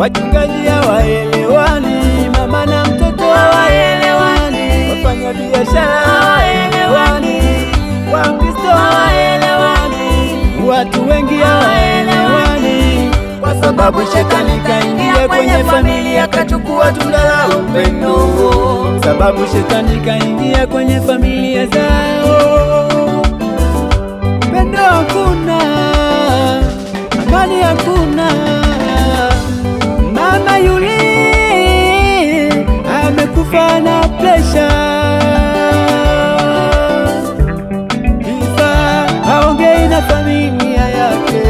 wachungaji hawaelewani, mama na mtoto hawaelewani, wafanya biashara hawaelewani, Wakristo hawaelewani, watu wengi hawaelewani, kwa sababu shetani kaingia kwenye familia kachukua tunda la upendo. Sababu shetani kaingia kwenye familia zao, upendo hakuna, amani hakuna. Mama yule amekufa na presha, kisa haongei na familia yake.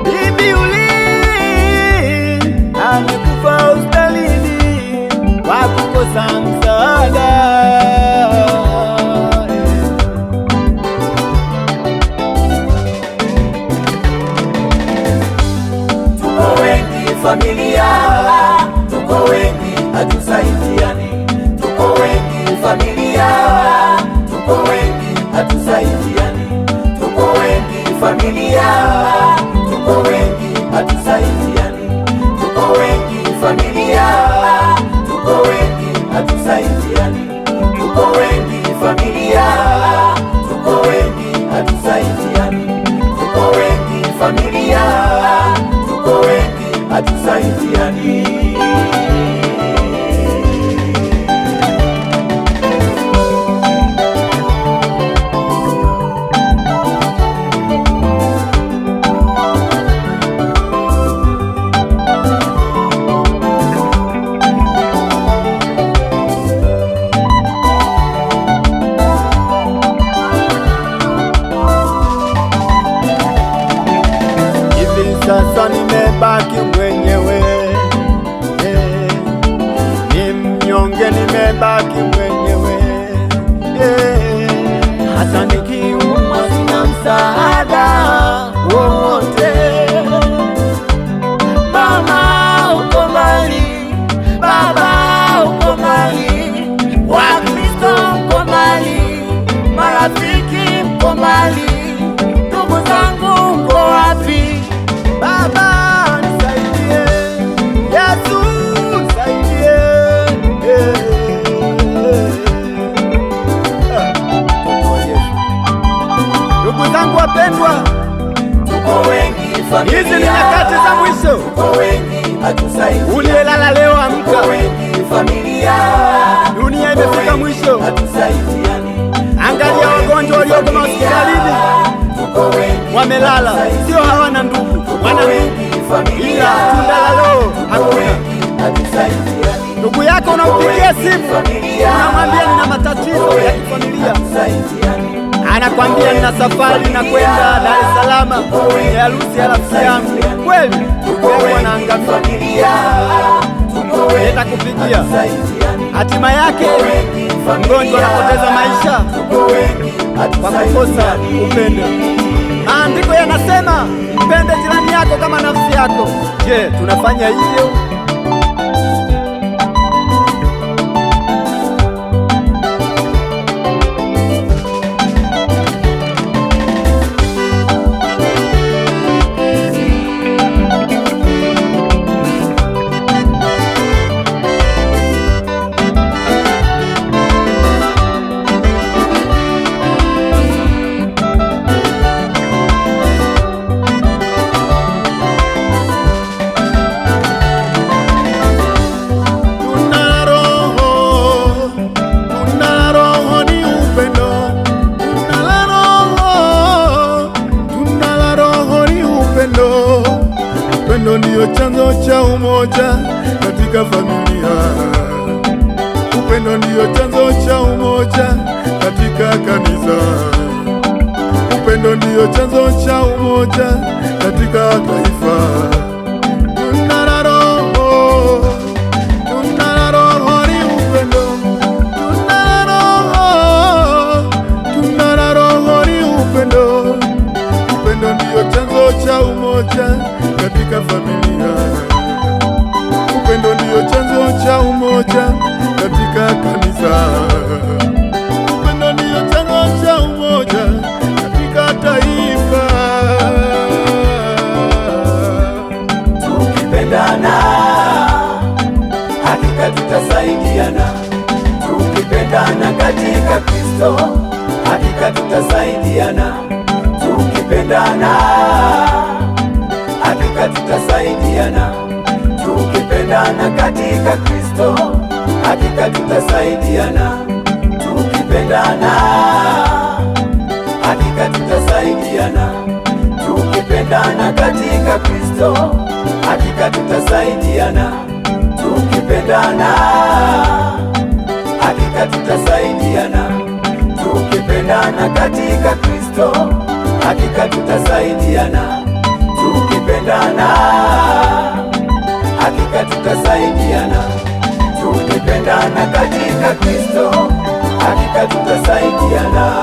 Bibi yule amekufa hospitalini kwa kukosa msaada. Familia tuko wengi hatusaidiani, tuko wengi familia, tuko wengi hatusaidiani, tuko wengi familia, tuko wengi hatusaidiani, tuko wengi familia, tuko wengi hatusaidiani, tuko wengi familia, tuko wengi hatusaidiani, tuko wengi familia, tuko wengi hatusaidiani. Hivi sasa nimebaki mwenyewe, ni mnyonge, nimebaki mwenyewe, hata nikiumwa sina msaada wowote. Mama uko mbali, baba uko mbali, Wakristo uko mbali, marafiki mko mbali, ndugu zangu mko wapi? Baba nisaidie, Yesu nisaidie. Ndugu zangu wapendwa, tuko wengi familia, hizi ni nyakati za mwisho. Tuko wengi hatusaidiani, Uliyelala leo amka. tuko wengi familia, Dunia imefika mwisho. hatusaidiani. Angalia wagonjwa walioko hospitalini, wamelala, sio hawana ndugu, wana ndugu, ila tunda la Roho hakuna. Ndugu yako unampigia simu, unamwambia nina matatizo ya kifamilia, anakwambia nina safari na kwenda Dar es Salaam ya harusi ya rafiki yangu. Kweli ndugu yako anaangamia, nenda kupigia, hatima yake mgonjwa anapoteza maisha kwa kukosa upendo. Maandiko yanasema mpende jirani yako kama nafsi yako. Je, tunafanya hivyo? Upendo ndio chanzo cha umoja katika familia. Upendo ndio chanzo cha umoja katika kanisa. Upendo ndio chanzo cha umoja katika taifa. Tunda la Roho ni upendo. Tunda la Roho ni upendo. Upendo ndio chanzo cha umoja katika familia. Upendo ndio chanzo cha umoja katika kanisa. Upendo ndio chanzo cha umoja katika taifa. Kristo, hakika tutasaidiana tukipendana, hakika tutasaidiana tukipendana katika Kristo, hakika tutasaidiana tukipendana, hakika tutasaidiana tukipendana katika Kristo, hakika tutasaidiana tukipendana, hakika tutasaidiana tukipendana katika Kristo, hakika tutasaidiana tukipendana, hakika tutasaidiana tukipendana katika Kristo, hakika tutasaidiana.